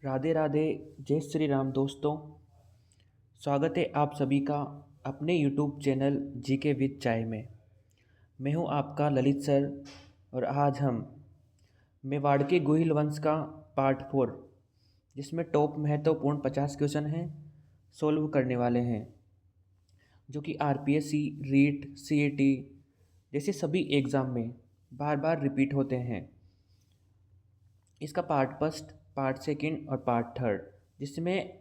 राधे राधे। जय श्री राम दोस्तों। स्वागत है आप सभी का अपने यूट्यूब चैनल जीके विद चाय में। मैं हूं आपका ललित सर और आज हम मेवाड़ के गोहिल वंश का पार्ट 4 जिसमें टॉप महत्वपूर्ण 50 क्वेश्चन हैं सोल्व करने वाले हैं, जो कि आरपीएससी, रीट, सीईटी जैसे सभी एग्ज़ाम में बार बार रिपीट होते हैं। इसका पार्ट 1, पार्ट 2 और पार्ट 3 जिसमें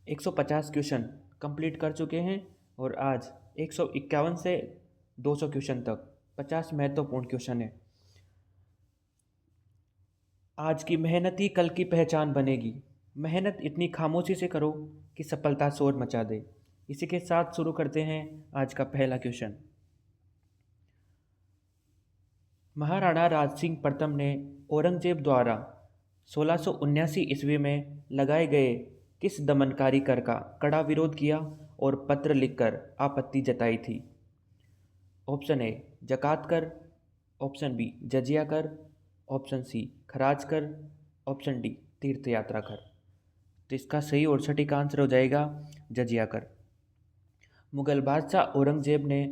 150 क्वेश्चन कंप्लीट कर चुके हैं और आज 151 से 200 क्वेश्चन तक 50 महत्वपूर्ण क्वेश्चन है। आज की मेहनत ही कल की पहचान बनेगी। मेहनत इतनी खामोशी से करो कि सफलता शोर मचा दे। इसी के साथ शुरू करते हैं आज का पहला क्वेश्चन। महाराणा राज सिंह प्रथम ने औरंगजेब द्वारा 1679 ईस्वी में लगाए गए किस दमनकारी कर का कड़ा विरोध किया और पत्र लिखकर आपत्ति जताई थी? ऑप्शन ए जकात कर, ऑप्शन बी जजिया कर, ऑप्शन सी खराज कर, ऑप्शन डी तीर्थ यात्रा कर। तो इसका सही और सटीक आंसर हो जाएगा जजिया कर। मुगल बादशाह औरंगजेब ने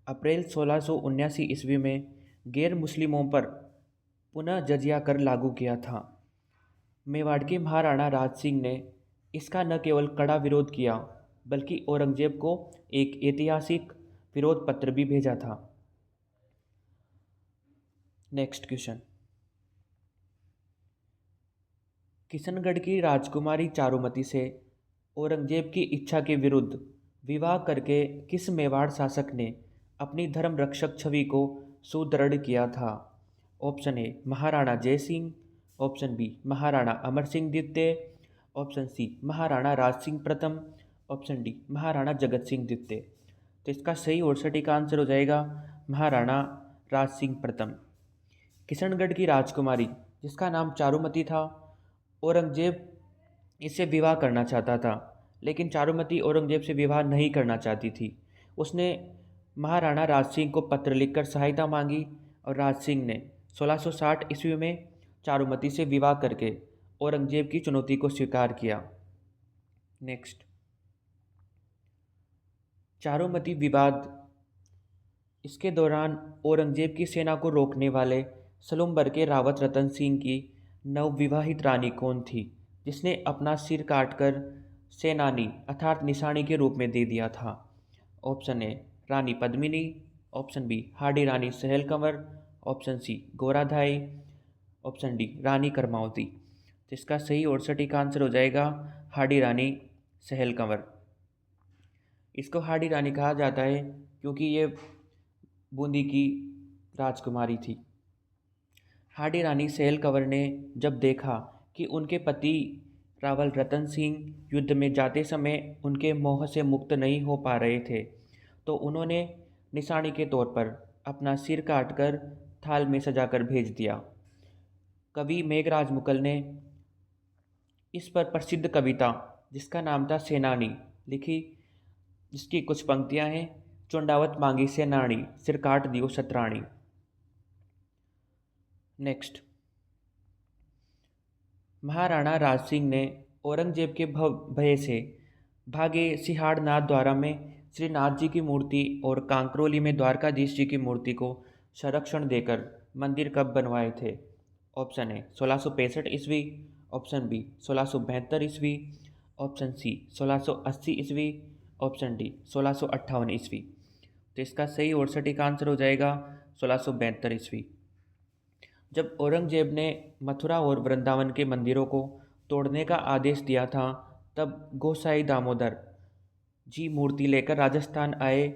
अप्रैल 1679 ईस्वी में गैर मुस्लिमों पर पुनः जजिया कर लागू किया था। मेवाड़ के महाराणा राज सिंह ने इसका न केवल कड़ा विरोध किया बल्कि औरंगजेब को एक ऐतिहासिक विरोध पत्र भी भेजा था। Next question. किशनगढ़ की राजकुमारी चारुमती से औरंगजेब की इच्छा के विरुद्ध विवाह करके किस मेवाड़ शासक ने अपनी धर्म रक्षक छवि को सुदृढ़ किया था? Option A Maharana Jai Singh, option B Maharana Amar Singh द्वितीय, ऑप्शन सी महाराणा राज सिंह प्रथम, ऑप्शन डी महाराणा जगत सिंह द्वितीय। तो इसका सही और सटीक आंसर हो जाएगा महाराणा राज सिंह प्रथम। किशनगढ़ की राजकुमारी जिसका नाम चारुमती था, औरंगजेब इससे विवाह करना चाहता था, लेकिन चारुमती औरंगजेब से विवाह नहीं करना चाहती थी। उसने महाराणा राज सिंह को पत्र लिखकर सहायता मांगी और राज सिंह ने 1660 ईस्वी में चारुमती से विवाह करके औरंगजेब की चुनौती को स्वीकार किया। नेक्स्ट, चारुमती विवाद। इसके दौरान औरंगजेब की सेना को रोकने वाले सलुम्बर के रावत रतन सिंह की नवविवाहित रानी कौन थी, जिसने अपना सिर काटकर सेनानी अर्थात निशानी के रूप में दे दिया था? Option A Rani Padmini, option B Hadi Rani Sahal Kanwar, option C Goradhai, option D Rani Karmavati. तो इसका सही और सटीक आंसर हो जाएगा हाडी रानी सहल कंवर। इसको हाडी रानी कहा जाता है क्योंकि ये बूंदी की राजकुमारी थी। हाडी रानी सहल कंवर ने जब देखा कि उनके पति रावल रतन सिंह युद्ध में जाते समय उनके मोह से मुक्त नहीं हो पा रहे थे, तो उन्होंने निशानी के तौर पर अपना सिर काटकर थाल में सजाकर भेज दिया। कवि मेघराज मुकल ने इस पर प्रसिद्ध कविता जिसका नाम था सेनानी लिखी, जिसकी कुछ पंक्तियां हैं। चुंडावत मांगी सेनानी, सिर काट दियो सतराणी। नेक्स्ट, महाराणा राज सिंह ने औरंगजेब के भय से भागे सिहाड़नाथ द्वारा में श्रीनाथ जी की मूर्ति और कांकरोली में द्वारकाधीश जी की मूर्ति को संरक्षण देकर मंदिर कब बनवाए थे? ऑप्शन ए 1665 ईस्वी, ऑप्शन बी 1672 ईस्वी, ऑप्शन सी 1680 ईस्वी, ऑप्शन डी 1658 ईस्वी। तो इसका सही और सटीक आंसर हो जाएगा 1672 ईस्वी। जब औरंगजेब ने मथुरा और वृंदावन के मंदिरों को तोड़ने का आदेश दिया था, तब गोसाई दामोदर जी मूर्ति लेकर राजस्थान आए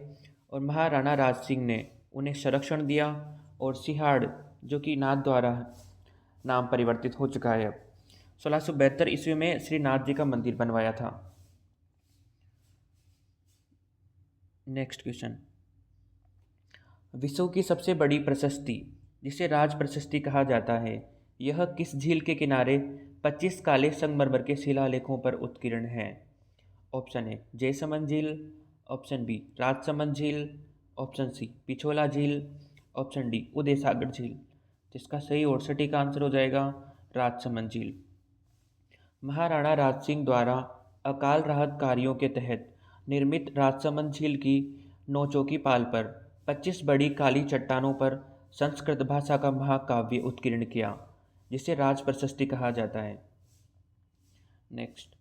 और महाराणा राज सिंह ने उन्हें संरक्षण दिया और सिहाड़, जो कि नाथ द्वारा नाम परिवर्तित हो चुका है, अब 1672 ईस्वी में श्रीनाथ जी का मंदिर बनवाया था। Next question. विश्व की सबसे बड़ी प्रशस्ति जिसे राज प्रशस्ति कहा जाता है, यह किस झील के किनारे 25 काले संगमरमर के शिलालेखों पर उत्कीर्ण है? ऑप्शन ए जयसमंद झील, ऑप्शन बी राजसमंद झील, ऑप्शन सी पिछोला झील, ऑप्शन डी उदय सागर झील। तो इसका सही और सटीक आंसर हो जाएगा राजसमंद झील। महाराणा राज सिंह द्वारा अकाल राहत कार्यों के तहत निर्मित राजसमंद झील की नौचौकी पाल पर 25 बड़ी काली चट्टानों पर संस्कृत भाषा का महाकाव्य उत्कीर्ण किया, जिसे राज प्रशस्ति कहा जाता है। नेक्स्ट,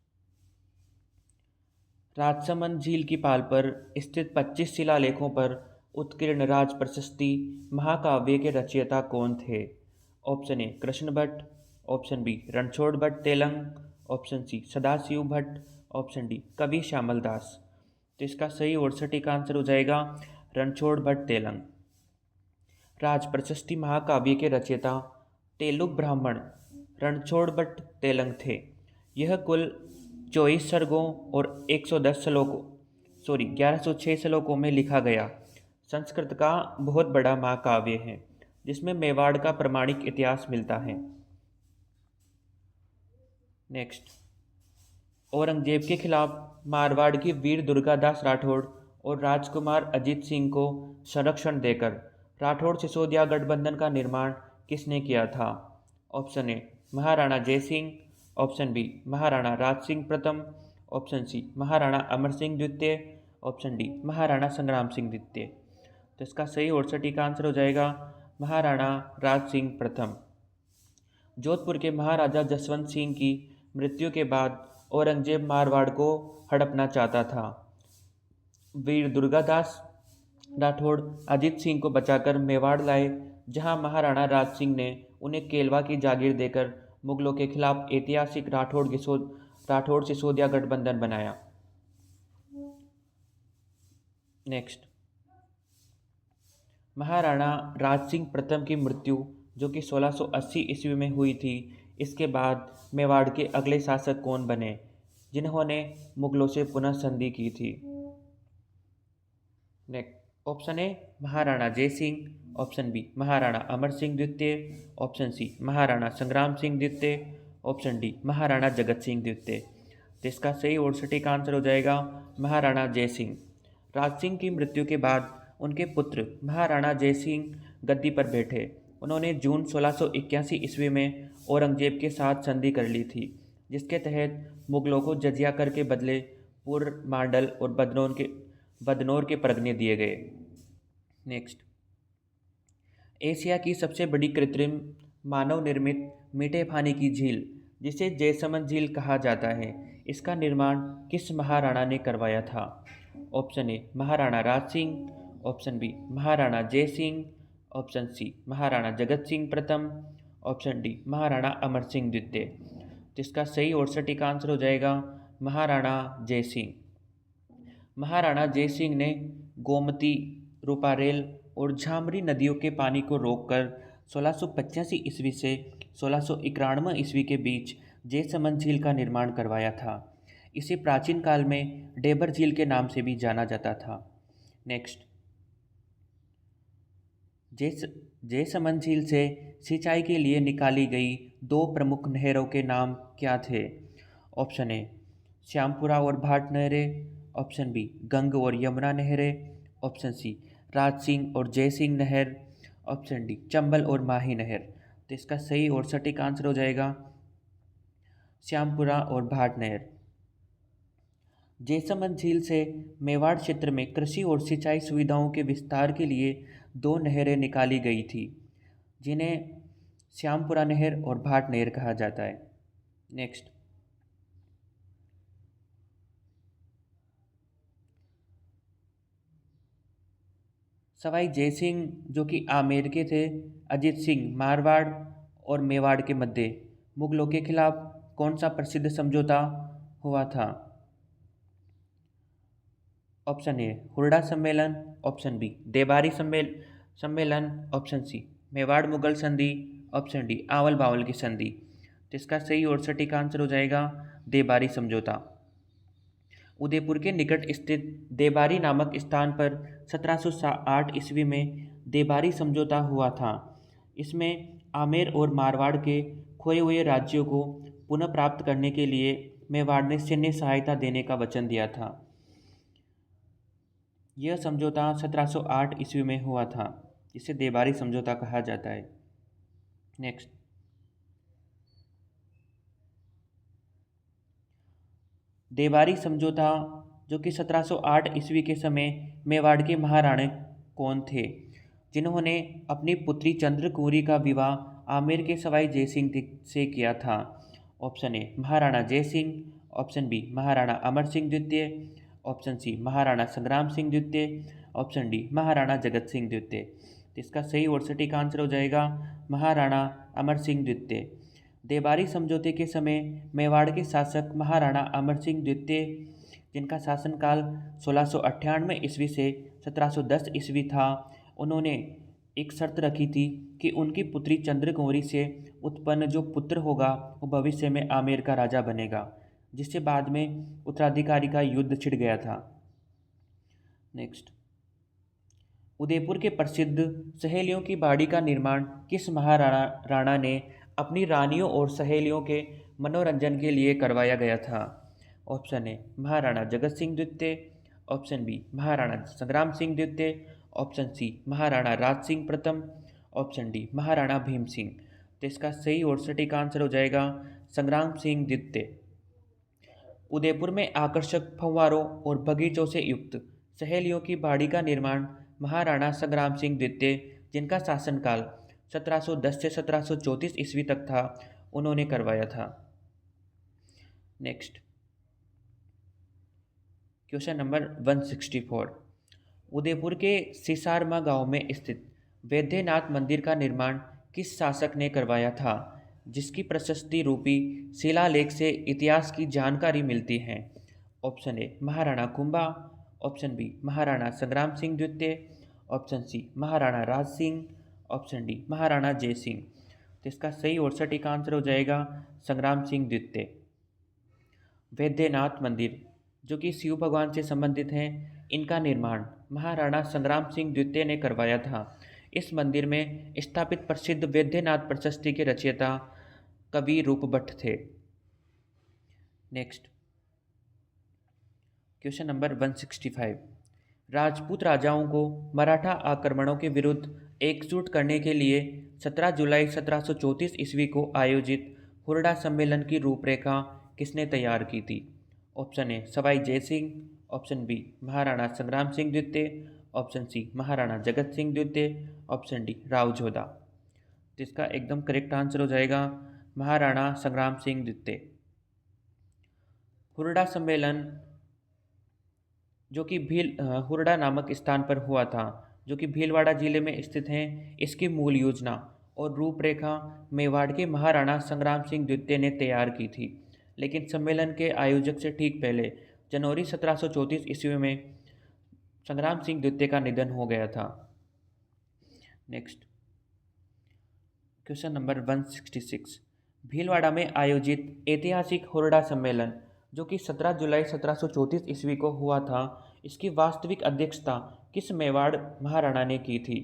राजसमंद झील की पाल पर स्थित 25 शिलालेखों पर उत्कीर्ण राज प्रशस्ति महाकाव्य के रचयिता कौन थे? Option A Krishna Bhatt, option B Ranchhod Bhatt Telang, option C Sadashiv Bhatt, option D कवि श्यामल दास। तो इसका सही और सटीक आंसर हो जाएगा रणछोड़ भट्ट तेलंग। राज प्रशस्ति महाकाव्य के रचयिता तेलुग ब्राह्मण रणछोड़ भट्ट तेलंग थे। यह कुल 24 सर्गों और 1106 श्लोकों में लिखा गया संस्कृत का बहुत बड़ा महाकाव्य है, जिसमें मेवाड़ का प्रमाणिक इतिहास मिलता है। नेक्स्ट, औरंगजेब के खिलाफ मारवाड़ की वीर दुर्गादास राठौड़ और राजकुमार अजीत सिंह को संरक्षण देकर राठौड़ सिसोदिया गठबंधन का निर्माण किसने किया था? Option A Maharana Jaisingh, option B Maharana Raj Singh प्रथम, ऑप्शन सी महाराणा अमर सिंह द्वितीय, ऑप्शन डी महाराणा संग्राम सिंह द्वितीय। तो इसका सही और सटीक आंसर हो जाएगा महाराणा राज सिंह प्रथम। जोधपुर के महाराजा जसवंत सिंह की मृत्यु के बाद औरंगजेब मारवाड़ को हड़पना चाहता था। वीर दुर्गादास राठौड़ अजीत सिंह को बचाकर मेवाड़ लाए, जहां महाराणा राज सिंह ने उन्हें केलवा की जागीर देकर मुगलों के खिलाफ ऐतिहासिक राठौड़ सिसोदिया गठबंधन बनाया। नेक्स्ट, महाराणा राज सिंह प्रथम की मृत्यु जो कि 1680 ईस्वी में हुई थी, इसके बाद मेवाड़ के अगले शासक कौन बने जिन्होंने मुगलों से पुनः संधि की थी? Next, option A Maharana Jaisingh, option B Maharana Amar Singh द्वितीय, ऑप्शन सी महाराणा संग्राम सिंह द्वितीय, ऑप्शन डी महाराणा जगत सिंह द्वितीय। तो इसका सही और सटीक आंसर हो जाएगा महाराणा जयसिंह। राज सिंह की मृत्यु के बाद उनके पुत्र महाराणा जयसिंह गद्दी पर बैठे। उन्होंने जून 1681 ईस्वी में औरंगजेब के साथ संधि कर ली थी, जिसके तहत मुगलों को जजिया कर के बदले पूर्व मांडल और बदनौर के परगने दिए गए। नेक्स्ट, एशिया की सबसे बड़ी कृत्रिम मानव निर्मित मीठे पानी की झील जिसे जयसमंद झील कहा जाता है, इसका निर्माण किस महाराणा ने करवाया था? Option A Maharana Raj Singh, option B Maharana Jai Singh, option C Maharana Jagat Singh प्रथम, ऑप्शन डी महाराणा अमर सिंह द्वितीय। तो इसका सही और सटीक आंसर हो जाएगा महाराणा जय सिंह। महाराणा जय सिंह ने गोमती, रूपारेल और झामरी नदियों के पानी को रोककर 1685 ईस्वी से 1691 ईस्वी के बीच जयसमंद झील का निर्माण करवाया था। इसे प्राचीन काल में डेबर झील के नाम से भी जाना जाता था। नेक्स्ट, जयसमंद झील से सिंचाई के लिए निकाली गई दो प्रमुख नहरों के नाम क्या थे? ऑप्शन ए श्यामपुरा और भाट नहरें, ऑप्शन बी गंग और यमुना नहरें, ऑप्शन सी राज सिंह और जय सिंह नहर, ऑप्शन डी चंबल और माही नहर। तो इसका सही और सटीक आंसर हो जाएगा श्यामपुरा और भाट नहर। जयसमंद झील से मेवाड़ क्षेत्र में कृषि और सिंचाई सुविधाओं के विस्तार के लिए दो नहरें निकाली गई थी, जिन्हें श्यामपुरा नहर और भाट नहर कहा जाता है। नेक्स्ट, सवाई जयसिंह जो कि आमेर के थे, अजीत सिंह मारवाड़ और मेवाड़ के मध्य मुगलों के खिलाफ कौन सा प्रसिद्ध समझौता हुआ था? ऑप्शन ए हुरडा सम्मेलन, ऑप्शन बी देबारी सम्मेलन, ऑप्शन सी मेवाड़ मुगल संधि, ऑप्शन डी आवल बावल की संधि। तो इसका सही और सटीक आंसर हो जाएगा देबारी समझौता। उदयपुर के निकट स्थित देबारी नामक स्थान पर 1708 ईस्वी में देबारी समझौता हुआ था। इसमें आमेर और मारवाड़ के खोए हुए राज्यों को पुनः प्राप्त करने के लिए मेवाड़ ने सैन्य सहायता देने का वचन दिया था। यह समझौता 1708 ईस्वी में हुआ था, इसे देबारी समझौता कहा जाता है। नेक्स्ट, देवारी समझौता, जो कि 1708 ईस्वी के समय मेवाड़ के महाराणा कौन थे, जिन्होंने अपनी पुत्री चंद्रकुंवरी का विवाह आमेर के सवाई जयसिंह से किया था। Option A Maharana Jaisingh, option B Maharana Amar Singh द्वितीय, ऑप्शन सी महाराणा संग्राम सिंह द्वितीय, ऑप्शन डी महाराणा जगत सिंह द्वितीय। तो इसका सही और सटीक आंसर हो जाएगा महाराणा अमर सिंह द्वितीय। देवारी समझौते के समय मेवाड़ के शासक महाराणा अमर सिंह द्वितीय, जिनका शासनकाल 1698 ईस्वी से 1710 ईस्वी था, उन्होंने एक शर्त रखी थी कि उनकी पुत्री चंद्रकुंवरी से उत्पन्न जो पुत्र होगा वो भविष्य में आमेर का राजा बनेगा, जिससे बाद में उत्तराधिकारी का युद्ध छिड़ गया था। नेक्स्ट, उदयपुर के प्रसिद्ध सहेलियों की बाड़ी का निर्माण किस महाराणा ने अपनी रानियों और सहेलियों के मनोरंजन के लिए करवाया गया था? ऑप्शन ए महाराणा जगत सिंह द्वितीय, ऑप्शन बी महाराणा संग्राम सिंह द्वितीय, ऑप्शन सी महाराणा राज सिंह प्रथम, ऑप्शन डी महाराणा भीम सिंह। तो इसका सही और सटीक आंसर हो जाएगा संग्राम सिंह द्वितीय। उदयपुर में आकर्षक फव्वारों और बगीचों से युक्त सहेलियों की बाड़ी का निर्माण महाराणा संग्राम सिंह द्वितीय, जिनका शासनकाल 1710 से 1734 ईस्वी तक था, उन्होंने करवाया था। Next, question number 164। उदयपुर के सिसारमा गांव में स्थित वैद्यनाथ मंदिर का निर्माण किस शासक ने करवाया था, जिसकी प्रशस्ति रूपी शिलालेख से इतिहास की जानकारी मिलती है? Option A Maharana Kumbha, option B Maharana Sangram Singh द्वितीय, option C Maharana Raj Singh, option D Maharana Jai Singh. तो इसका सही और सटीक आंसर हो जाएगा संग्राम सिंह द्वितीय। वैद्यनाथ मंदिर, जो कि शिव भगवान से संबंधित हैं, इनका निर्माण महाराणा संग्राम सिंह द्वितीय ने करवाया था। इस मंदिर में स्थापित प्रसिद्ध वैद्यनाथ प्रशस्ति के रचयिता कवि रूप भट्ट थे। Next, question number 165। राजपूत राजाओं को मराठा आक्रमणों के विरुद्ध एकजुट करने के लिए 17 जुलाई 1734 ईस्वी को आयोजित हुरडा सम्मेलन की रूपरेखा किसने तैयार की थी? ऑप्शन ए सवाई जय सिंह, ऑप्शन बी महाराणा संग्राम सिंह द्वितीय, ऑप्शन सी महाराणा जगत सिंह द्वितीय, ऑप्शन डी राव जोधा। तो इसका एकदम करेक्ट आंसर हो जाएगा महाराणा संग्राम सिंह द्वितीय। हुरडा सम्मेलन, जो कि हुरडा नामक स्थान पर हुआ था, जो कि भीलवाड़ा जिले में स्थित है, इसकी मूल योजना और रूपरेखा मेवाड़ के महाराणा संग्राम सिंह द्वितीय ने तैयार की थी, लेकिन सम्मेलन के आयोजक से ठीक पहले जनवरी 1734 ईस्वी में संग्राम सिंह द्वितीय का निधन हो गया था। Next, question number 166। भीलवाड़ा में आयोजित ऐतिहासिक हुरडा सम्मेलन, जो कि 17 जुलाई 1734 ईस्वी को हुआ था, इसकी वास्तविक अध्यक्षता किस मेवाड़ महाराणा ने की थी?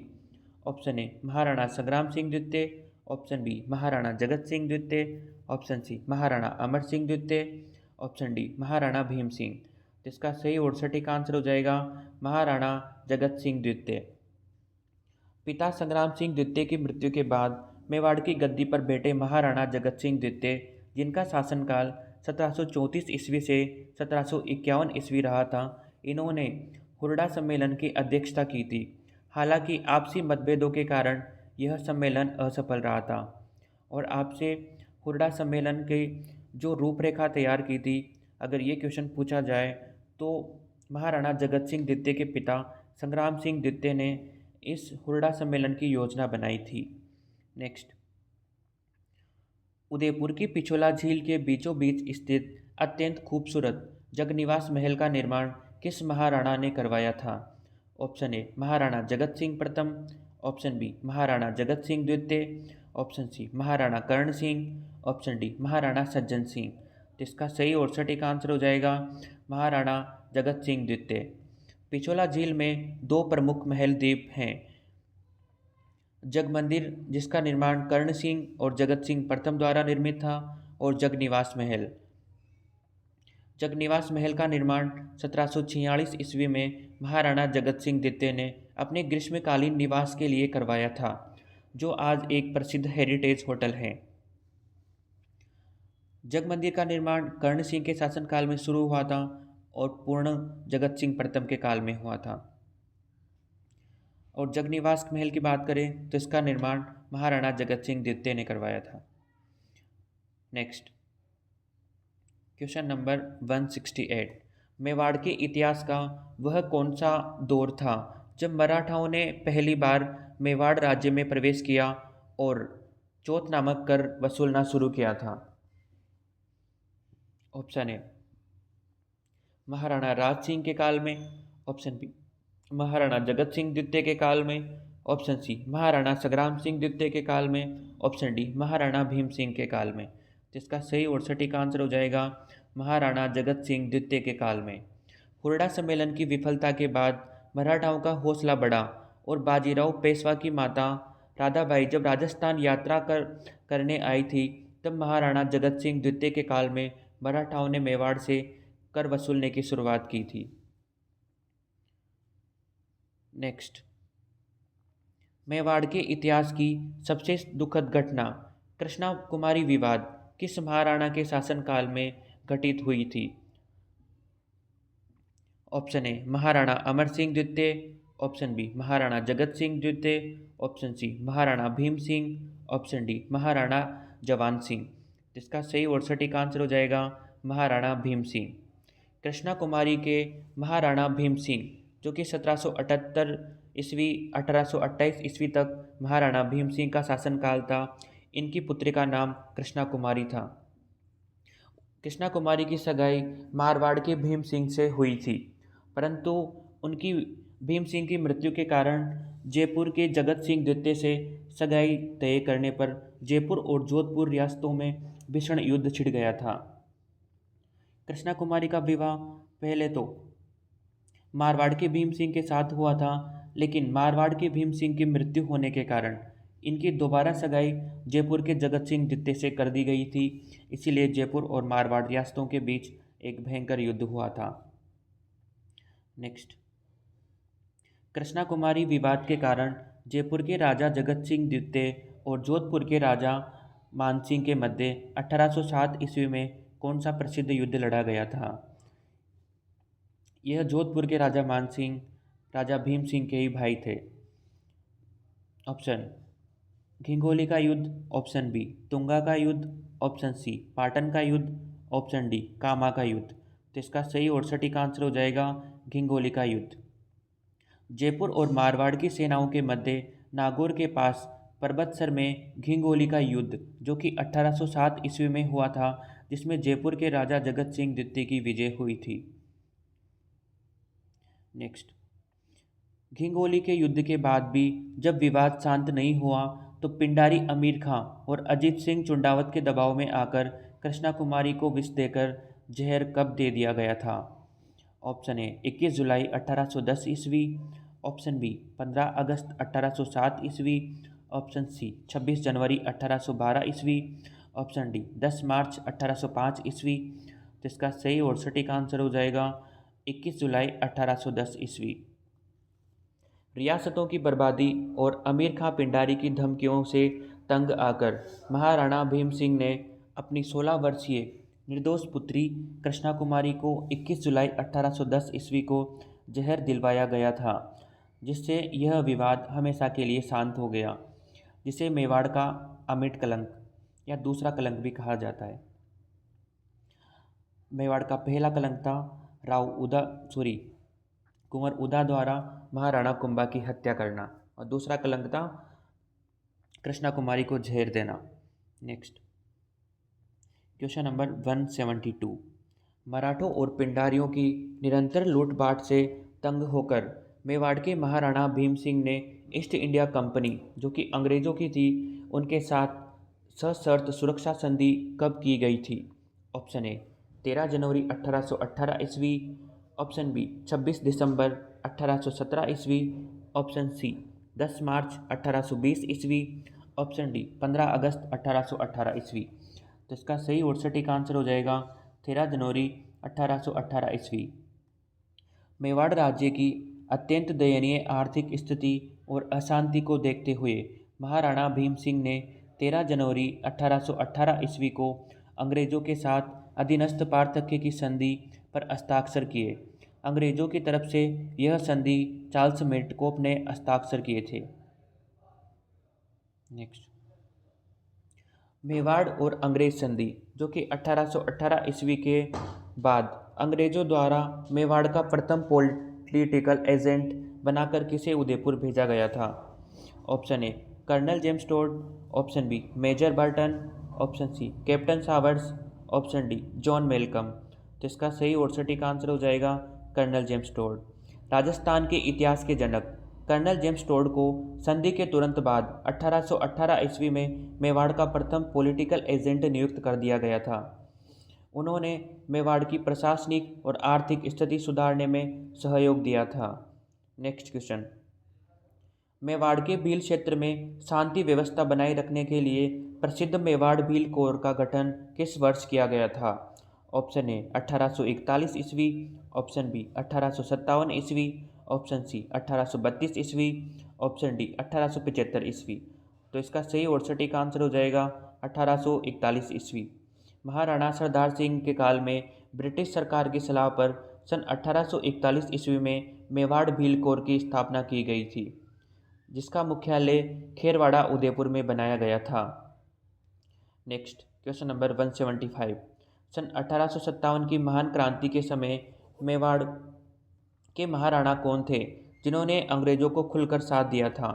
ऑप्शन ए महाराणा संग्राम सिंह द्वितीय, ऑप्शन बी महाराणा जगत सिंह द्वितीय, ऑप्शन सी महाराणा अमर सिंह द्वितीय, ऑप्शन डी महाराणा भीम सिंह। तो इसका सही और सटीक आंसर हो जाएगा महाराणा जगत सिंह द्वितीय। पिता संग्राम सिंह द्वितीय की मृत्यु के बाद मेवाड़ की गद्दी पर बैठे महाराणा जगत सिंह द्वितीय, जिनका शासनकाल 1734 ईस्वी से 1751 ईस्वी रहा था, इन्होंने हुरडा सम्मेलन की अध्यक्षता की थी। हालांकि आपसी मतभेदों के कारण यह सम्मेलन असफल रहा था। और आपसे हुरडा सम्मेलन की जो रूपरेखा तैयार की थी, अगर ये क्वेश्चन पूछा जाए तो महाराणा जगत सिंह द्वितीय के पिता संग्राम सिंह द्वितीय ने इस हुरडा सम्मेलन की योजना बनाई थी। नेक्स्ट, उदयपुर की पिछोला झील के बीचों बीच स्थित अत्यंत खूबसूरत जगनिवास महल का निर्माण किस महाराणा ने करवाया था? ऑप्शन ए महाराणा जगत सिंह प्रथम, ऑप्शन बी महाराणा जगत सिंह द्वितीय, ऑप्शन सी महाराणा कर्ण सिंह, ऑप्शन डी महाराणा सज्जन सिंह। तो इसका सही और सटीक आंसर हो जाएगा महाराणा जगत सिंह द्वितीय। पिछोला झील में दो प्रमुख महल द्वीप हैं, जग मंदिर, जिसका निर्माण कर्ण सिंह और जगत सिंह प्रथम द्वारा निर्मित था, और जगनिवास महल। जगनिवास महल का निर्माण 1746 ईस्वी में महाराणा जगत सिंह द्वितीय ने अपने ग्रीष्मकालीन निवास के लिए करवाया था, जो आज एक प्रसिद्ध हेरिटेज होटल है। जग मंदिर का निर्माण कर्ण सिंह के शासनकाल में शुरू हुआ था और पूर्ण जगत सिंह प्रथम के काल में हुआ था। और जगनिवास महल की बात करें तो इसका निर्माण महाराणा जगत सिंह द्वितीय ने करवाया था। Next question number 168। मेवाड़ के इतिहास का वह कौन सा दौर था जब मराठाओं ने पहली बार मेवाड़ राज्य में प्रवेश किया और चौथ नामक कर वसूलना शुरू किया था? ऑप्शन ए महाराणा राज सिंह के काल में, ऑप्शन बी महाराणा जगत सिंह द्वितीय के काल में, ऑप्शन सी महाराणा संग्राम सिंह द्वितीय के काल में, ऑप्शन डी महाराणा भीम सिंह के काल में। जिसका सही और सटीक आंसर हो जाएगा महाराणा जगत सिंह द्वितीय के काल में। हुरडा सम्मेलन की विफलता के बाद मराठाओं का हौसला बढ़ा और बाजीराव पेशवा की माता राधाबाई जब राजस्थान यात्रा करने आई थी तब महाराणा जगत सिंह द्वितीय के काल में मराठाओं ने मेवाड़ से कर वसूलने की शुरुआत की थी। नेक्स्ट, मेवाड़ के इतिहास की सबसे दुखद घटना कृष्णा कुमारी विवाद किस महाराणा के शासनकाल में घटित हुई थी? ऑप्शन ए महाराणा अमर सिंह द्वितीय, ऑप्शन बी महाराणा जगत सिंह द्वितीय, option C Maharana Bhim Singh, option D Maharana Jawan Singh. जिसका सही और सटीक आंसर हो जाएगा महाराणा भीम सिंह। कृष्णा कुमारी के महाराणा भीम सिंह जो कि 1778 ईस्वी 1828 ईस्वी तक महाराणा भीम सिंह का शासनकाल था, इनकी पुत्री का नाम कृष्णा कुमारी था। कृष्णा कुमारी की सगाई मारवाड़ के भीम सिंह से हुई थी, परंतु उनकी भीम सिंह की मृत्यु के कारण जयपुर के जगत सिंह द्वितीय से सगाई तय करने पर जयपुर और जोधपुर रियासतों में भीषण युद्ध छिड़ गया था। कृष्णा कुमारी का विवाह पहले तो मारवाड़ के भीम सिंह के साथ हुआ था, लेकिन मारवाड़ के भीम सिंह की मृत्यु होने के कारण इनकी दोबारा सगाई जयपुर के जगत सिंह द्वितीय से कर दी गई थी। इसीलिए जयपुर और मारवाड़ रियासतों के बीच एक भयंकर युद्ध हुआ था। नेक्स्ट, कृष्णा कुमारी विवाद के कारण जयपुर के राजा जगत सिंह द्वितीय और जोधपुर के राजा मानसिंह के मध्य 1807 ईस्वी में कौन सा प्रसिद्ध युद्ध लड़ा गया था? यह जोधपुर के राजा मानसिंह राजा भीम सिंह के ही भाई थे। ऑप्शन घिंगोली का युद्ध, ऑप्शन बी तुंगा का युद्ध, ऑप्शन सी पाटन का युद्ध, ऑप्शन डी कामा का युद्ध। तो इसका सही और सटीक आंसर हो जाएगा घिंगोली का युद्ध। जयपुर और मारवाड़ की सेनाओं के मध्य नागौर के पास परबतसर में घिंगोली का युद्ध जो कि 1807 ईस्वी में हुआ था, जिसमें जयपुर के राजा जगत सिंह द्वितीय की विजय हुई थी। नेक्स्ट, घिंगोली के युद्ध के बाद भी जब विवाद शांत नहीं हुआ तो पिंडारी अमीर खां और अजीत सिंह चुंडावत के दबाव में आकर कृष्णा कुमारी को विष देकर जहर कब दे दिया गया था? ऑप्शन ए 21 जुलाई 1810 ईस्वी, ऑप्शन बी 15 अगस्त 1807 ईस्वी, ऑप्शन सी 26 जनवरी 1812 ईस्वी, ऑप्शन डी 10 मार्च 1805 ईस्वी। तो इसका सही और सटीक आंसर हो जाएगा 21 जुलाई 1810 ईस्वी। रियासतों की बर्बादी और अमीर खां पिंडारी की धमकियों से तंग आकर महाराणा भीम सिंह ने अपनी 16 वर्षीय निर्दोष पुत्री कृष्णा कुमारी को 21 जुलाई 1810 ईस्वी को जहर दिलवाया गया था, जिससे यह विवाद हमेशा के लिए शांत हो गया, जिसे मेवाड़ का अमिट कलंक या दूसरा कलंक भी कहा जाता है। मेवाड़ का पहला कलंक था कुंवर उदा द्वारा महाराणा कुंभा की हत्या करना, और दूसरा कलंक था कृष्णा कुमारी को जहर देना। Next, question number 172। मराठों और पिंडारियों की निरंतर लूटपाट से तंग होकर मेवाड़ के महाराणा भीम सिंह ने ईस्ट इंडिया कंपनी जो कि अंग्रेज़ों की थी उनके साथ सशर्त सुरक्षा संधि कब की गई थी? ऑप्शन ए 13 जनवरी 1818 ईस्वी, ऑप्शन बी 26 दिसंबर 1817 ईस्वी, ऑप्शन सी 10 मार्च 1820 ईस्वी, ऑप्शन डी 15 अगस्त 1818 ईस्वी। तो इसका सही और सटीक आंसर हो जाएगा 13 जनवरी 1818 ईस्वी। मेवाड़ राज्य की अत्यंत दयनीय आर्थिक स्थिति और अशांति को देखते हुए महाराणा भीम सिंह ने 13 जनवरी 1818 ईस्वी को अंग्रेजों के साथ अधीनस्थ पार्थक्य की संधि पर हस्ताक्षर किए। अंग्रेजों की तरफ से यह संधि चार्ल्स मेटकोप ने हस्ताक्षर किए थे। नेक्स्ट, मेवाड़ और अंग्रेज संधि, जो कि 1818 ईस्वी के बाद अंग्रेजों द्वारा मेवाड़ का प्रथम पॉलिटिकल एजेंट बनाकर किसे उदयपुर भेजा गया था। Option A colonel James Tod, option B major Burton, option C captain Showers, option D John Malcolm. तो इसका सही और सटीक आंसर हो जाएगा कर्नल जेम्स टोड। राजस्थान के इतिहास के जनक कर्नल जेम्स टोड को संधि के तुरंत बाद 1818 ईस्वी में मेवाड़ का प्रथम पॉलिटिकल एजेंट नियुक्त कर दिया गया था। उन्होंने मेवाड़ की प्रशासनिक और आर्थिक स्थिति सुधारने में सहयोग दिया था। नेक्स्ट क्वेश्चन, मेवाड़ के भील क्षेत्र में शांति व्यवस्था बनाए रखने के लिए प्रसिद्ध मेवाड़ भील कोर का गठन किस वर्ष किया गया था। ऑप्शन ए 1841 ईस्वी, ऑप्शन बी 1857 ईस्वी, ऑप्शन सी 1832 ईस्वी, ऑप्शन डी 1875 ईस्वी। तो इसका सही और सटीक आंसर हो जाएगा 1841 ईस्वी। महाराणा सरदार सिंह के काल में ब्रिटिश सरकार की सलाह पर सन 1841 ईस्वी में मेवाड़ भील कोर की स्थापना की गई थी, जिसका मुख्यालय खेरवाड़ा उदयपुर में बनाया गया था। नेक्स्ट क्वेश्चन नंबर 175, सन 1857 की महान क्रांति के समय मेवाड़ के महाराणा कौन थे जिन्होंने अंग्रेजों को खुलकर साथ दिया था।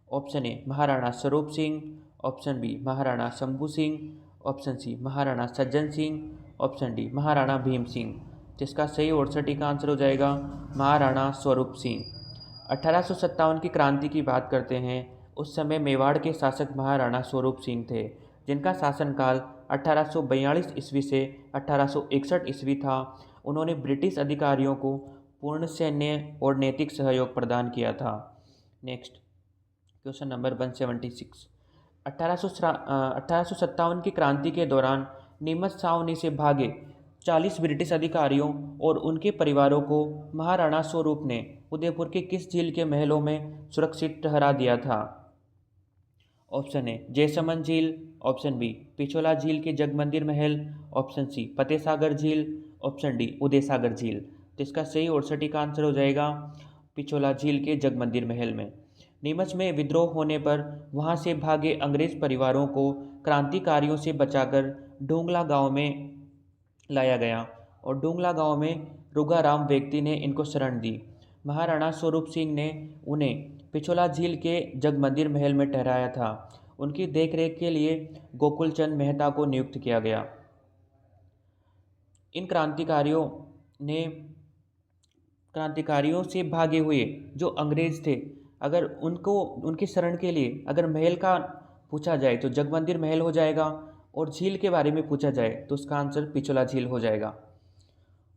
Option A Maharana Swaroop Singh, option B Maharana Shambhu Singh, option C Maharana Sajjan Singh, option D Maharana Bhim Singh. जिसका सही और सटीक आंसर हो जाएगा महाराणा स्वरूप सिंह। 1857 की क्रांति की बात करते हैं, उस समय मेवाड़ के शासक महाराणा स्वरूप सिंह थे, जिनका शासनकाल 1842 ईस्वी से 1861 ईस्वी था। उन्होंने ब्रिटिश अधिकारियों को पूर्ण सैन्य और नैतिक सहयोग प्रदान किया था। नेक्स्ट क्वेश्चन नंबर 176, 1857 की क्रांति के दौरान नीमच छावनी से भागे 40 ब्रिटिश अधिकारियों और उनके परिवारों को महाराणा स्वरूप ने उदयपुर के किस झील के महलों में सुरक्षित ठहरा दिया था। ऑप्शन ए जयसमंद झील, ऑप्शन बी पिछोला झील के जगमंदिर महल, ऑप्शन सी फतेह सागर झील, ऑप्शन डी उदय सागर झील। तो इसका सही और सटीक आंसर हो जाएगा पिछोला झील के जगमंदिर महल में। नीमच में विद्रोह होने पर वहां से भागे अंग्रेज परिवारों को क्रांतिकारियों से बचाकर डोंगला गांव में लाया गया और डोंगला गांव में रुगाराम व्यक्ति ने इनको शरण दी। महाराणा स्वरूप सिंह ने उन्हें पिछोला झील के जगमंदिर महल में ठहराया था। उनकी देखरेख के लिए गोकुलचंद मेहता को नियुक्त किया गया। इन क्रांतिकारियों से भागे हुए जो अंग्रेज थे, अगर उनको उनकी शरण के लिए अगर महल का पूछा जाए तो जगमंदिर महल हो जाएगा, और झील के बारे में पूछा जाए तो उसका आंसर पिछोला झील हो जाएगा।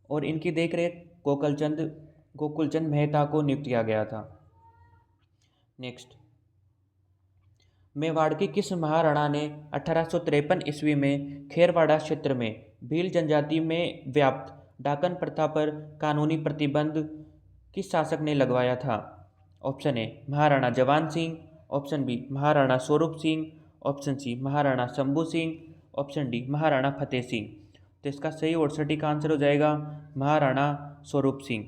और इनकी देखरेख गोकुलचंद मेहता को नियुक्त किया गया था। नेक्स्ट, मेवाड़ के किस महाराणा ने 1853 ईस्वी में खेरवाड़ा क्षेत्र में भील जनजाति में व्याप्त डाकन प्रथा पर कानूनी प्रतिबंध किस शासक ने लगवाया था। Option A Maharana Jawan Singh, option B Maharana Swaroop Singh, option C Maharana Shambhu Singh, option D Maharana Fateh Singh. तो इसका सही और सटीक आंसर हो जाएगा महाराणा स्वरूप सिंह।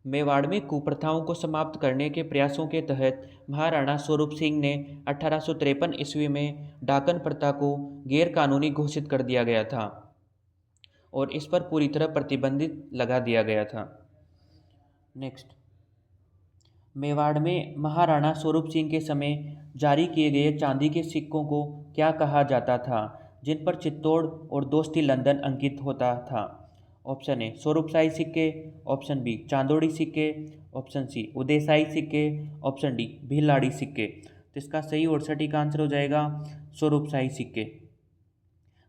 मेवाड़ में कुप्रथाओं को समाप्त करने के प्रयासों के तहत महाराणा स्वरूप सिंह ने 1853 ईस्वी में डाकन प्रथा को गैर कानूनी घोषित कर दिया गया था और इस पर पूरी तरह प्रतिबंधित लगा दिया गया था। नेक्स्ट, मेवाड़ में महाराणा स्वरूप सिंह के समय जारी किए गए चांदी के सिक्कों को क्या कहा जाता था, जिन पर चित्तौड़ और दोस्ती लंदन अंकित होता था। ऑप्शन ए स्वरूपशाही सिक्के, ऑप्शन बी चांदोड़ी सिक्के, ऑप्शन सी उदयशाही सिक्के, ऑप्शन डी भीलाड़ी सिक्के। तो इसका सही और सटीक आंसर हो जाएगा स्वरूपशाही सिक्के।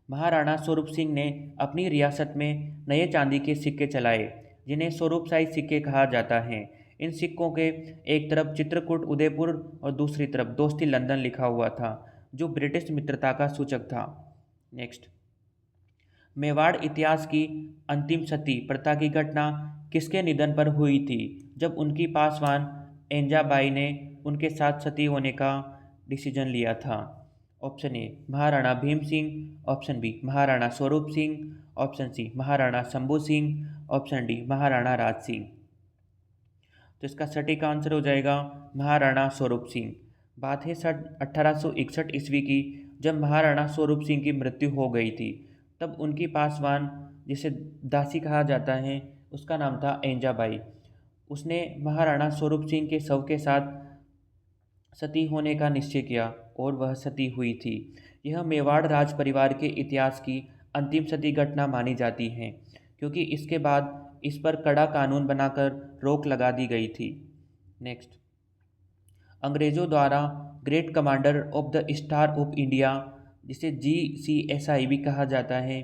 महाराणा स्वरूप सिंह ने अपनी रियासत में नए चांदी के सिक्के चलाए, जिन्हें स्वरूपशाही सिक्के कहा जाता है। इन सिक्कों के एक तरफ चित्रकूट उदयपुर और दूसरी तरफ दोस्ती लंदन लिखा हुआ था, जो ब्रिटिश मित्रता का सूचक था। नेक्स्ट, मेवाड़ इतिहास की अंतिम सती प्रथा की घटना किसके निधन पर हुई थी, जब उनकी पासवान एंजाबाई ने उनके साथ सती होने का डिसीजन लिया था। Option A Maharana Bhim Singh, option B Maharana Swaroop Singh, option C Maharana Shambhu Singh, option D Maharana Raj Singh. तो इसका सटीक आंसर हो जाएगा महाराणा स्वरूप सिंह। बात है सन 1861 ईस्वी की, जब महाराणा स्वरूप सिंह की मृत्यु हो गई थी। तब उनकी पासवान, जिसे दासी कहा जाता है, उसका नाम था एंजाबाई। उसने महाराणा स्वरूप सिंह के शव के साथ सती होने का निश्चय किया और वह सती हुई थी। यह मेवाड़ राज परिवार के इतिहास की अंतिम सती घटना मानी जाती है, क्योंकि इसके बाद इस पर कड़ा कानून बनाकर रोक लगा दी गई थी। नेक्स्ट, अंग्रेजों द्वारा great commander of the star of India, जिसे GCSI भी कहा जाता है,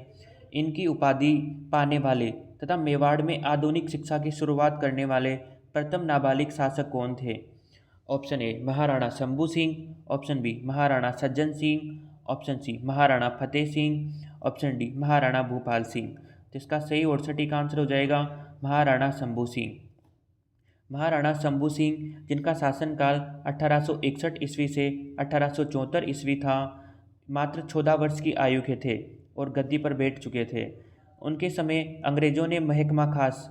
इनकी उपाधि पाने वाले तथा मेवाड़ में आधुनिक शिक्षा की शुरुआत करने वाले प्रथम नाबालिग शासक कौन थे? Option A Maharana Shambhu Singh, option B Maharana Sajjan Singh, option C Maharana Fateh Singh, option D Maharana Bhupal Singh. तो इसका सही और सटीक आंसर हो जाएगा महाराणा शंभू सिंह। महाराणा शंभू सिंह, जिनका शासनकाल 1861 ईस्वी से 1874 ईस्वी था, मात्र 14 वर्ष की आयु के थे और गद्दी पर बैठ चुके थे। उनके समय अंग्रेजों ने महकमा खास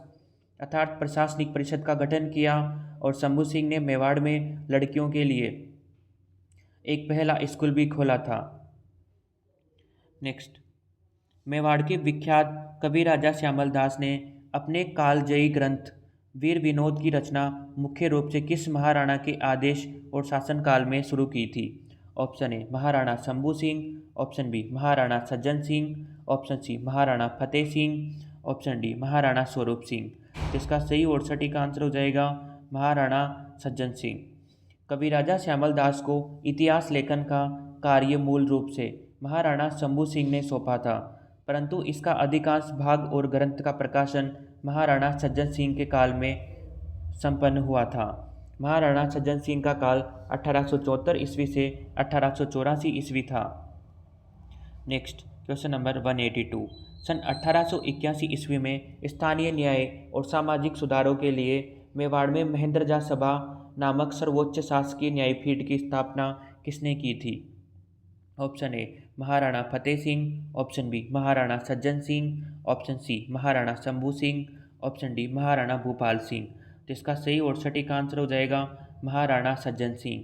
अर्थात प्रशासनिक परिषद का गठन किया और शंभू सिंह ने मेवाड़ में लड़कियों के लिए एक पहला स्कूल भी खोला था। नेक्स्ट, मेवाड़ के विख्यात कवि राजा श्यामल दास ने अपने कालजयी ग्रंथ वीर विनोद की रचना मुख्य रूप से किस महाराणा के आदेश और शासनकाल में शुरू की थी? Option A Maharana Shambhu Singh, option B Maharana Sajjan Singh, option C Maharana Fateh Singh, option D Maharana Swaroop Singh. तो इसका सही और सटीक आंसर हो जाएगा महाराणा सज्जन सिंह। कवि राजा श्यामल दास को इतिहास लेखन का कार्य मूल रूप से महाराणा शंभू सिंह ने सौंपा था, परंतु इसका अधिकांश भाग और ग्रंथ का प्रकाशन महाराणा सज्जन सिंह के काल में संपन्न हुआ था। महाराणा सज्जन सिंह का काल 1874 ईस्वी से 1884 ईस्वी था। Next, question number 182। सन 1881 ईस्वी में स्थानीय न्याय और सामाजिक सुधारों के लिए मेवाड़ में महेंद्रजा सभा नामक सर्वोच्च शासकीय न्यायपीठ की स्थापना किसने की थी? Option A Maharana Fateh Singh, option B Maharana Sajjan Singh, option C Maharana Shambhu Singh, option D Maharana Bhupal Singh. तो इसका सही और सटीक आंसर हो जाएगा महाराणा सज्जन सिंह।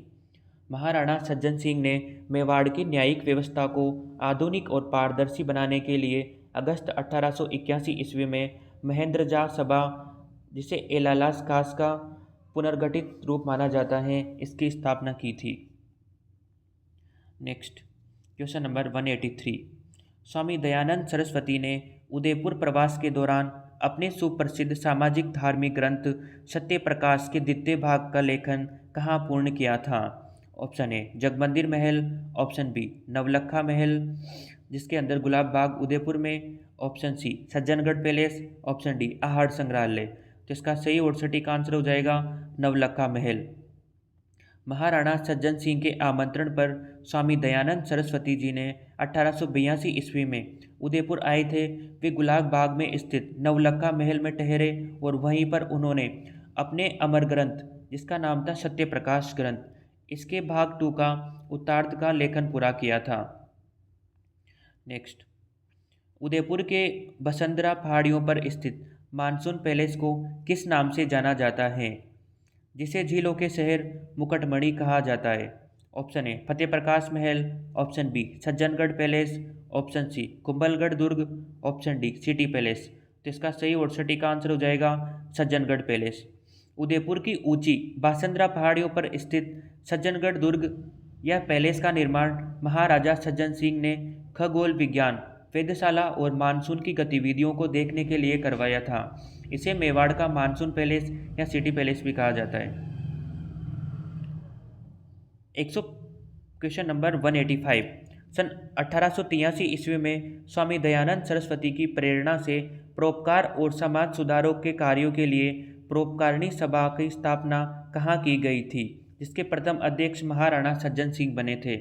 महाराणा सज्जन सिंह ने मेवाड़ की न्यायिक व्यवस्था को आधुनिक और पारदर्शी बनाने के लिए अगस्त 1881 ईस्वी में महेंद्रजा सभा, जिसे एलालास खास का पुनर्गठित रूप माना जाता है, इसकी स्थापना की थी। Next, question number 183। Swami Dayanand Saraswati ने उदयपुर प्रवास के दौरान अपने सुप्रसिद्ध सामाजिक धार्मिक ग्रंथ सत्य प्रकाश के द्वितीय भाग का लेखन कहाँ पूर्ण किया था? ऑप्शन ए जगमंदिर महल, ऑप्शन बी नवलखा महल, जिसके अंदर गुलाब बाग उदयपुर में, option C Sajjangarh palace, option D Ahar संग्रहालय। तो इसका सही और सटीक आंसर हो जाएगा नवलखा महल। महाराणा सज्जन सिंह के आमंत्रण पर स्वामी दयानंद सरस्वती जी ने 1882 ईस्वी में उदयपुर आए थे। वे गुलाब बाग में स्थित नवलखा महल में ठहरे और वहीं पर उन्होंने अपने अमर ग्रंथ, जिसका नाम था सत्य प्रकाश ग्रंथ, इसके भाग 2 का उत्तरार्ध का लेखन पूरा किया था। नेक्स्ट, उदयपुर के बसंतरा पहाड़ियों पर स्थित मानसून पैलेस को किस नाम से जाना जाता है, जिसे झीलों के शहर मुकुटमणि कहा जाता है? ऑप्शन ए Fateh Prakash Mahal, option B Sajjangarh palace, option C Kumbhalgarh दुर्ग, ऑप्शन डी सिटी पैलेस। तो इसका सही और सटीक आंसर हो जाएगा सज्जनगढ़ पैलेस। उदयपुर की ऊंची बासंद्रा पहाड़ियों पर स्थित सज्जनगढ़ दुर्ग या पैलेस का निर्माण महाराजा सज्जन सिंह ने खगोल विज्ञान, वेधशाला और मानसून की गतिविधियों को देखने के लिए करवाया था। इसे मेवाड़ का मानसून पैलेस या सिटी पैलेस भी कहा जाता है। Question number 185। सन 1883 ईस्वी में स्वामी दयानंद सरस्वती की प्रेरणा से परोपकार और समाज सुधारों के कार्यों के लिए परोपकारिणी सभा की स्थापना कहाँ की गई थी, जिसके प्रथम अध्यक्ष महाराणा सज्जन सिंह बने थे?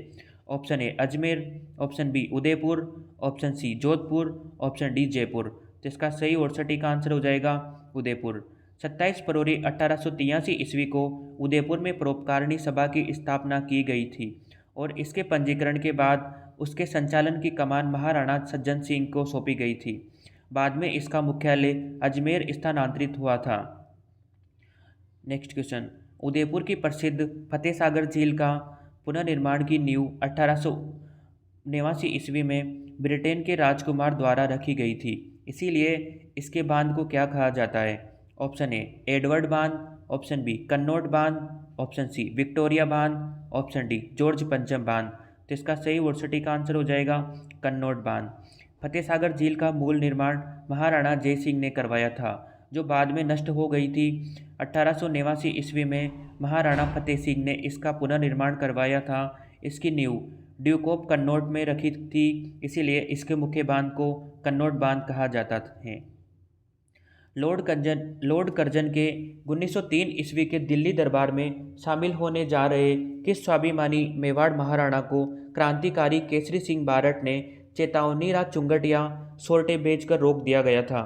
Option A Ajmer, option B Udaipur, option C Jodhpur, option D Jaipur. तो इसका सही और सटीक आंसर हो जाएगा उदयपुर। 27 फरवरी 1883 ईस्वी को उदयपुर में परोपकारिणी सभा की स्थापना की गई थी और इसके पंजीकरण के बाद उसके संचालन की कमान महाराणा सज्जन सिंह को सौंपी गई थी। बाद में इसका मुख्यालय अजमेर स्थानांतरित हुआ था। नेक्स्ट क्वेश्चन, उदयपुर की प्रसिद्ध फतेह सागर झील का पुनर्निर्माण की नींव 1889 ईस्वी में ब्रिटेन के राजकुमार द्वारा रखी गई थी। इसीलिए इसके बांध को क्या कहा जाता है? ऑप्शन ए एडवर्ड बांध, ऑप्शन बी कन्नौज बांध, ऑप्शन सी विक्टोरिया बांध, ऑप्शन डी जॉर्ज पंचम बांध। तो इसका सही और सटीक आंसर हो जाएगा कन्नौज बांध। फतेह सागर झील का मूल निर्माण महाराणा जय सिंह ने करवाया था, जो बाद में नष्ट हो गई थी। 1889 ईस्वी में महाराणा फतेह सिंह ने इसका पुनर्निर्माण करवाया था। इसकी नींव ड्यूक ऑफ कन्नौज में रखी थी, इसीलिए इसके मुख्य बांध को कन्नौज बांध कहा जाता है। लॉर्ड कर्जन के 1903 ईस्वी के दिल्ली दरबार में शामिल होने जा रहे किस स्वाभिमानी मेवाड़ महाराणा को क्रांतिकारी केसरी सिंह बारट ने चेतावनी रात चुंगट या सोरटे बेचकर रोक दिया गया था?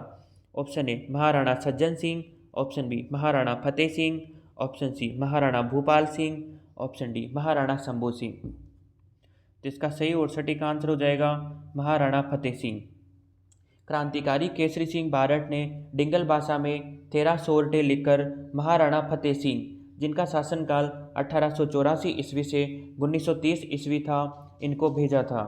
Option A Maharana Sajjan Singh, option B Maharana Fateh Singh, option C Maharana Bhupal Singh, option D Maharana Shambhu Singh. तो इसका सही और सटीक आंसर हो जाएगा महाराणा फतेह सिंह। क्रांतिकारी केसरी सिंह बारट ने डिंगल भाषा में 13 सोरठे लिखकर महाराणा फतेह सिंह, जिनका शासनकाल 1884 ईस्वी से 1930 ईस्वी था, इनको भेजा था।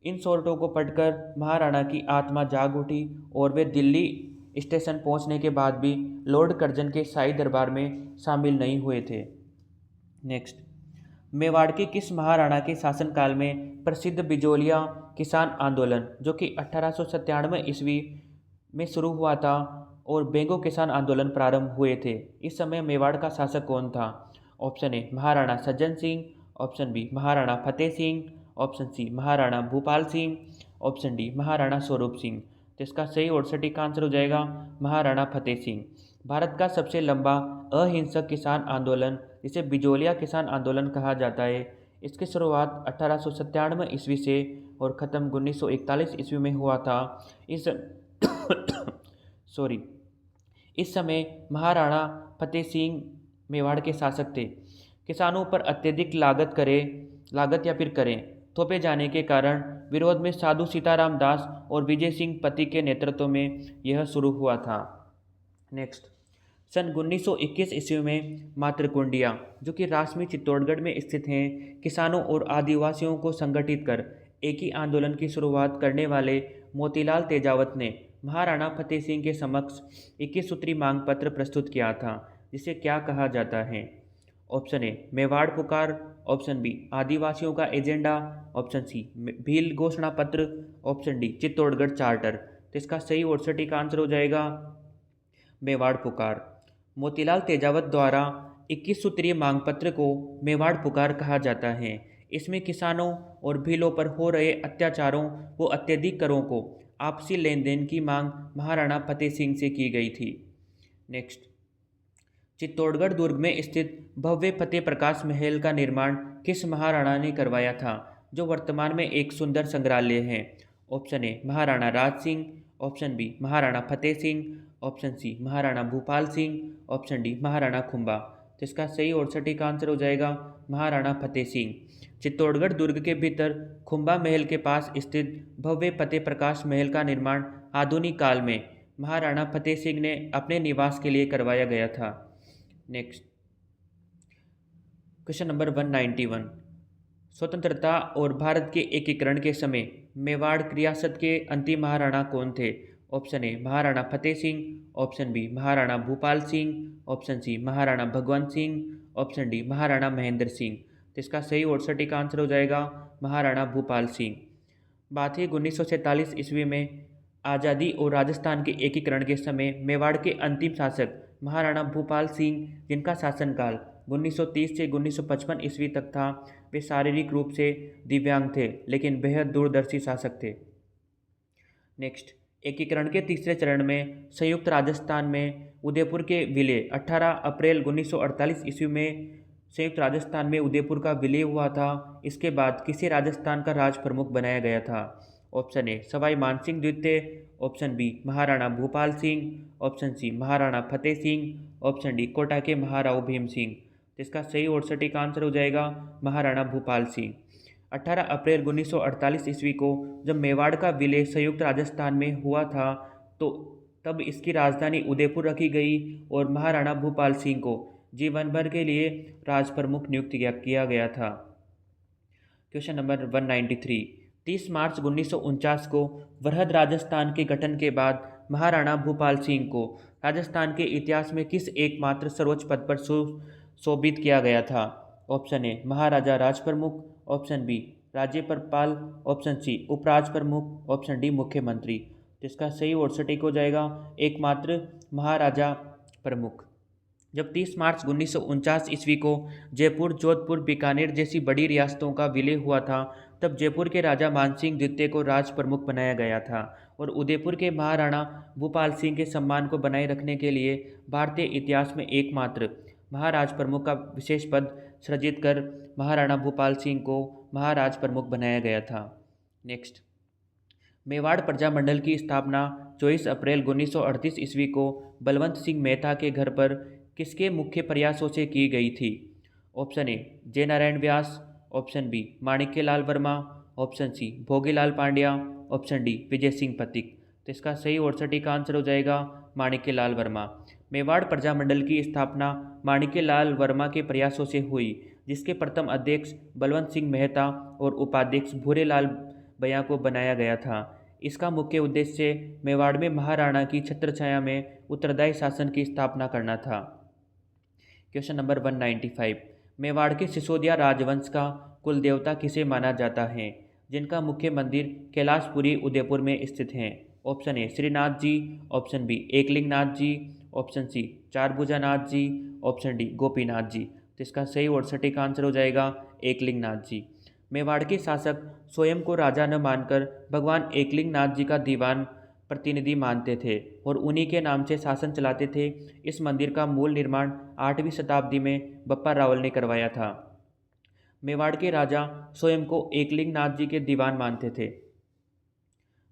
इन सोरठों को पढ़कर महाराणा की आत्मा जाग उठी और वे दिल्ली स्टेशन पहुंचने के बाद भी लॉर्ड कर्जन के शाही दरबार में शामिल नहीं हुए थे। नेक्स्ट, मेवाड़ के किस महाराणा के शासनकाल में प्रसिद्ध बिजोलिया किसान आंदोलन, जो कि 1897 ईस्वी में शुरू हुआ था, और बेंगो किसान आंदोलन प्रारंभ हुए थे? इस समय मेवाड़ का शासक कौन था? Option A Maharana Sajjan Singh, option B Maharana Fateh Singh, option C Maharana Bhupal Singh, option D Maharana Swaroop Singh. तो इसका सही और सटीक आंसर हो जाएगा महाराणा फतेह सिंह। भारत का सबसे लंबा अहिंसक किसान आंदोलन, जिसे बिजोलिया किसान आंदोलन कहा जाता है, इसकी शुरुआत 1897 ईस्वी से और ख़त्म 1941 ईस्वी में हुआ था। इस समय महाराणा फतेह सिंह मेवाड़ के शासक थे। किसानों पर अत्यधिक लागत या फिर करें थोपे जाने के कारण विरोध में साधु सीताराम दास और विजय सिंह पति के नेतृत्व में यह शुरू हुआ था। नेक्स्ट, सन 1921 ईस्वी में मातृकुंडिया, जो कि राजस्थान चित्तौड़गढ़ में स्थित हैं, किसानों और आदिवासियों को संगठित कर एक ही आंदोलन की शुरुआत करने वाले मोतीलाल तेजावत ने महाराणा फतेह सिंह के समक्ष 21 सूत्री मांग पत्र प्रस्तुत किया था, जिसे क्या कहा जाता है? ऑप्शन ए मेवाड़ पुकार, ऑप्शन बी आदिवासियों का एजेंडा, ऑप्शन सी भील घोषणा पत्र, ऑप्शन डी चित्तौड़गढ़ चार्टर। तो इसका सही और सटीक आंसर हो जाएगा मेवाड़ पुकार। मोतीलाल तेजावत द्वारा 21 सूत्रीय मांग पत्र को मेवाड़ पुकार कहा जाता है। इसमें किसानों और भीलों पर हो रहे अत्याचारों व अत्यधिक करों को आपसी लेन देन की मांग महाराणा फतेह सिंह से की गई थी। नेक्स्ट, चित्तौड़गढ़ दुर्ग में स्थित भव्य फतेह प्रकाश महल का निर्माण किस महाराणा ने करवाया था, जो वर्तमान में एक सुंदर संग्रहालय है? Option A Maharana Raj Singh, option B Maharana Fateh Singh, option C Maharana Bhupal Singh, option D Maharana Khumba. तो इसका सही और सटीक आंसर हो जाएगा महाराणा फतेह सिंह। चित्तौड़गढ़ दुर्ग के भीतर खुम्बा महल के पास स्थित भव्य फतेह प्रकाश महल का निर्माण आधुनिक काल में महाराणा फतेह सिंह ने अपने निवास के लिए करवाया गया था। नेक्स्ट, क्वेश्चन नंबर 191, स्वतंत्रता और भारत के एकीकरण के समय मेवाड़ रियासत के अंतिम महाराणा कौन थे? Option A Maharana Fateh Singh, option B Maharana Bhupal Singh, option C Maharana Bhagwant Singh, option D Maharana Mahendra Singh. तो इसका सही और सटीक आंसर हो जाएगा महाराणा भूपाल सिंह। बात है 1947 ईस्वी में आज़ादी और राजस्थान के एकीकरण के समय मेवाड़ के अंतिम शासक महाराणा भूपाल सिंह, जिनका शासनकाल 1930 से 1955 ईस्वी तक था, वे शारीरिक रूप से दिव्यांग थे लेकिन बेहद दूरदर्शी शासक थे। नेक्स्ट, एकीकरण के तीसरे चरण में संयुक्त राजस्थान में उदयपुर के विलय 18 अप्रैल 1948 ईस्वी में संयुक्त राजस्थान में उदयपुर का विलय हुआ था। इसके बाद किसे राजस्थान का राज प्रमुख बनाया गया था? ऑप्शन ए सवाई मानसिंह द्वितीय, option B Maharana Bhupal Singh, option C Maharana Fateh Singh, option D Kota के महाराव भीम सिंह। तो इसका सही और सटीक आंसर हो जाएगा महाराणा भूपाल सिंह। 18 अप्रैल 1948 ईस्वी को जब मेवाड़ का विलय संयुक्त राजस्थान में हुआ था, तो तब इसकी राजधानी उदयपुर रखी गई और महाराणा भूपाल सिंह को जीवन भर के लिए राज प्रमुख नियुक्त किया गया था। Question number 193। 30 मार्च 1949 को वरहद राजस्थान के गठन के बाद महाराणा भूपाल सिंह को राजस्थान के इतिहास में किस एकमात्र सर्वोच्च पद पर सुशोभित किया गया था? ऑप्शन ए महाराजा राज प्रमुख, ऑप्शन बी राज्यपाल, ऑप्शन सी उपराज प्रमुख, ऑप्शन डी मुख्यमंत्री। तो इसका सही और सटीक हो जाएगा एकमात्र महाराजा प्रमुख। जब 30 मार्च 1949 ईस्वी को जयपुर, जोधपुर, बीकानेर जैसी बड़ी रियासतों का विलय हुआ था, तब जयपुर के राजा मानसिंह द्वितीय को राज प्रमुख बनाया गया था और उदयपुर के महाराणा भूपाल सिंह के सम्मान को बनाए रखने के लिए भारतीय इतिहास में एकमात्र महाराज प्रमुख का विशेष पद सृजित कर महाराणा भूपाल सिंह को महाराज प्रमुख बनाया गया था। नेक्स्ट, मेवाड़ प्रजामंडल की स्थापना 24 अप्रैल 1938 ईस्वी को बलवंत सिंह मेहता के घर पर किसके मुख्य प्रयासों से की गई थी? Option A Jai Narayan Vyas, option B Manikyalal Verma, option C Bhogilal Pandya, option D Vijay Singh Pathik. तो इसका सही और सटीक आंसर हो जाएगा माणिक्यलाल वर्मा। मेवाड़ प्रजामंडल की स्थापना माणिक्यलाल वर्मा के प्रयासों से हुई, जिसके प्रथम अध्यक्ष बलवंत सिंह मेहता और उपाध्यक्ष भूरेलाल बयां को बनाया गया था। इसका मुख्य उद्देश्य मेवाड़ में महाराणा की छत्रछाया में उत्तरदायी शासन की स्थापना करना था। Question number 195। मेवाड़ के सिसोदिया राजवंश का कुल देवता किसे माना जाता है, जिनका मुख्य मंदिर कैलाशपुरी उदयपुर में स्थित है? Option A Shrinath ji, option B Eklingnath ji, option C Charbhujanath ji, option D Gopinath ji. तो इसका सही और सटीक आंसर हो जाएगा एकलिंगनाथ जी। मेवाड़ के शासक स्वयं को राजा न मानकर भगवान एकलिंगनाथ जी का दीवान प्रतिनिधि मानते थे और उन्हीं के नाम से शासन चलाते थे। इस मंदिर का मूल निर्माण 8वीं शताब्दी में बप्पा रावल ने करवाया था। मेवाड़ के राजा स्वयं को एकलिंगनाथ जी के दीवान मानते थे,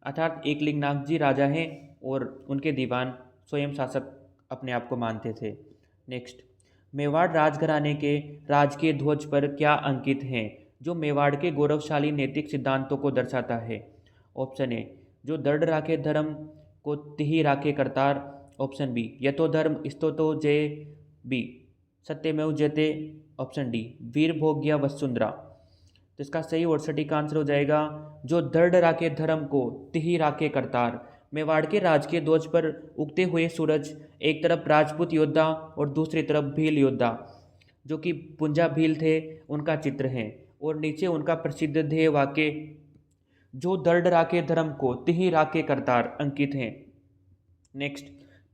अर्थात एकलिंगनाथ जी राजा हैं और उनके दीवान स्वयं शासक अपने आप को मानते थे। नेक्स्ट, मेवाड़ राजघराने के राजकीय ध्वज पर क्या अंकित है जो मेवाड़ के गौरवशाली नैतिक सिद्धांतों को दर्शाता है? ऑप्शन ए जो दृढ़ राखे धर्म को तिहि राखे करतार, ऑप्शन बी यतो धर्म स्तोतो जय, बी सत्यमेव जयते, ऑप्शन डी वीर भोग्या वसुंधरा। तो इसका सही और सटीक आंसर हो जाएगा जो दृढ़ राखे धर्म को तिहि राखे करतार। मेवाड़ के राजकीय ध्वज पर उगते हुए सूरज एक तरफ राजपूत योद्धा और दूसरी तरफ भील योद्धा, जो कि पुंजा भील थे, उनका चित्र है और नीचे उनका प्रसिद्ध ध्येय वाक्य जो दृढ़ राखे धर्म को तिहि राखे करतार अंकित हैं। नेक्स्ट,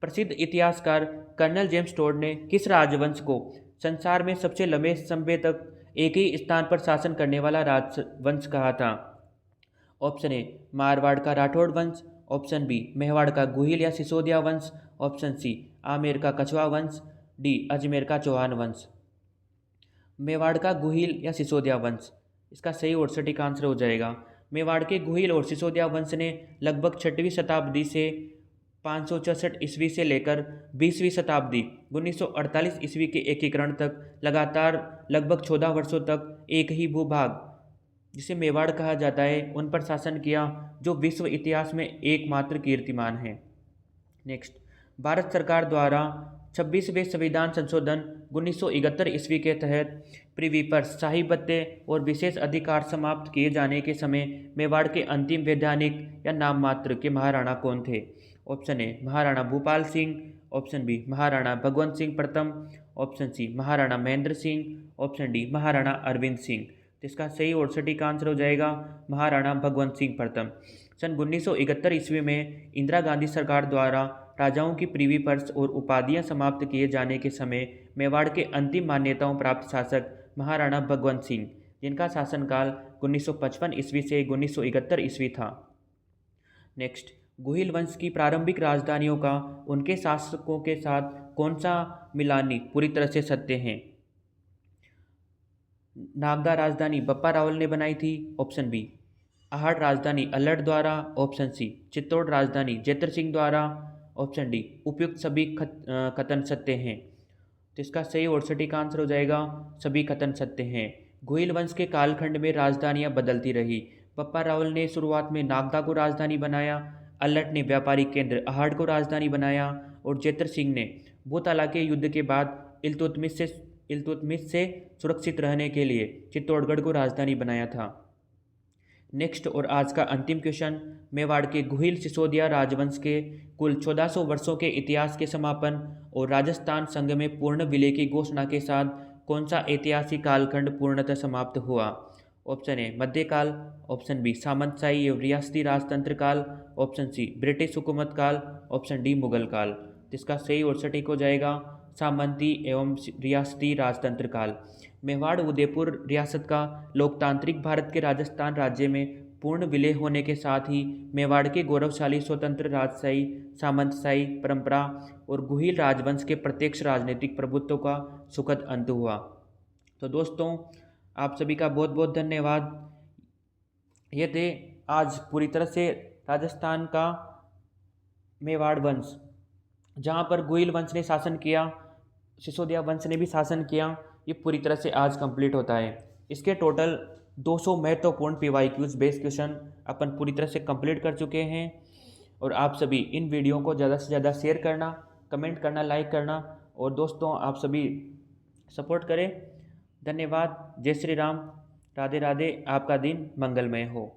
प्रसिद्ध इतिहासकार कर्नल जेम्स टोड ने किस राजवंश को संसार में सबसे लंबे समय तक एक ही स्थान पर शासन करने वाला राजवंश कहा था? ऑप्शन ए मारवाड़ का राठौड़ वंश, ऑप्शन बी मेवाड़ का गुहिल या सिसोदिया वंश, ऑप्शन सी आमेर का कछवा वंश, डी अजमेर का चौहान वंश। मेवाड़ का गुहिल या सिसोदिया वंश, इसका सही और सटीक आंसर हो जाएगा मेवाड़ के गुहिल और सिसोदिया वंश ने लगभग 6वीं शताब्दी से 564 ईस्वी से लेकर 20वीं शताब्दी 1948 ईस्वी के एकीकरण तक लगातार लगभग 14 वर्षों तक एक ही भूभाग, जिसे मेवाड़ कहा जाता है, उन पर शासन किया, जो विश्व इतिहास में एकमात्र कीर्तिमान है। नेक्स्ट, भारत सरकार द्वारा 26वें संविधान संशोधन 1971 ईस्वी के तहत प्रिवी पर शाही भत्ते और विशेष अधिकार समाप्त किए जाने के समय मेवाड़ के अंतिम वैधानिक या नाम मात्र के महाराणा कौन थे? Option A Maharana Bhupal Singh, option B Maharana Bhagwant Singh प्रथम, option C Maharana Mahendra Singh, option D Maharana Arvind Singh. तो इसका सही और सटीक आंसर हो जाएगा महाराणा भगवंत सिंह प्रथम। सन 1971 ईस्वी में इंदिरा गांधी सरकार द्वारा राजाओं की प्रीवी पर्स और उपाधियां समाप्त किए जाने के समय मेवाड़ के अंतिम मान्यताओं प्राप्त शासक महाराणा भगवंत सिंह, जिनका शासनकाल 1955 ईस्वी से 1971 ईस्वी था। नेक्स्ट, गुहिल वंश की प्रारंभिक राजधानियों का उनके शासकों के साथ कौन सा मिलानी पूरी तरह से सत्य है? नागदा राजधानी बप्पा रावल ने बनाई थी, ऑप्शन बी आहड़ राजधानी अल्लड़ द्वारा, ऑप्शन सी चित्तौड़ राजधानी जैतर सिंह द्वारा, ऑप्शन डी उपयुक्त सभी कथन सत्य हैं। तो इसका सही और सटीक आंसर हो जाएगा सभी कथन सत्य हैं। गोहिल वंश के कालखंड में राजधानियां बदलती रही। बप्पा रावल ने शुरुआत में नागदा को राजधानी बनाया, अल्लट ने व्यापारिक केंद्र अहाड़ को राजधानी बनाया और जेतर सिंह ने भूताला के युद्ध के बाद इल्तुतमिश से सुरक्षित रहने के लिए चित्तौड़गढ़ को राजधानी बनाया था। नेक्स्ट और आज का अंतिम क्वेश्चन, मेवाड़ के गुहिल सिसोदिया राजवंश के कुल 1400 वर्षों के इतिहास के समापन और राजस्थान संघ में पूर्ण विलय की घोषणा के साथ कौन सा ऐतिहासिक कालखंड पूर्णतः समाप्त हुआ? ऑप्शन ए मध्यकाल, ऑप्शन बी सामंतशाही एवं रियासती राजतंत्र काल, ऑप्शन सी ब्रिटिश हुकूमत काल, ऑप्शन डी मुगल काल। तो इसका सही और सटीक हो जाएगा सामंती एवं रियासती राजतंत्र काल। मेवाड़ उदयपुर रियासत का लोकतांत्रिक भारत के राजस्थान राज्य में पूर्ण विलय होने के साथ ही मेवाड़ के गौरवशाली स्वतंत्र राजशाही, सामंतशाही परंपरा और गुहिल राजवंश के प्रत्यक्ष राजनीतिक प्रभुत्व का सुखद अंत हुआ। तो दोस्तों, आप सभी का बहुत बहुत धन्यवाद। ये थे आज पूरी तरह से राजस्थान का मेवाड़ वंश, जहाँ पर गुहिल वंश ने शासन किया, सिसोदिया वंश ने भी शासन किया। ये पूरी तरह से आज कंप्लीट होता है। इसके टोटल 200 महत्वपूर्ण PYQs बेस क्वेश्चन अपन पूरी तरह से कंप्लीट कर चुके हैं। और आप सभी इन वीडियो को ज़्यादा से ज़्यादा शेयर करना, कमेंट करना, लाइक करना और दोस्तों आप सभी सपोर्ट करें। धन्यवाद। जय श्री राम। राधे राधे। आपका दिन मंगलमय हो।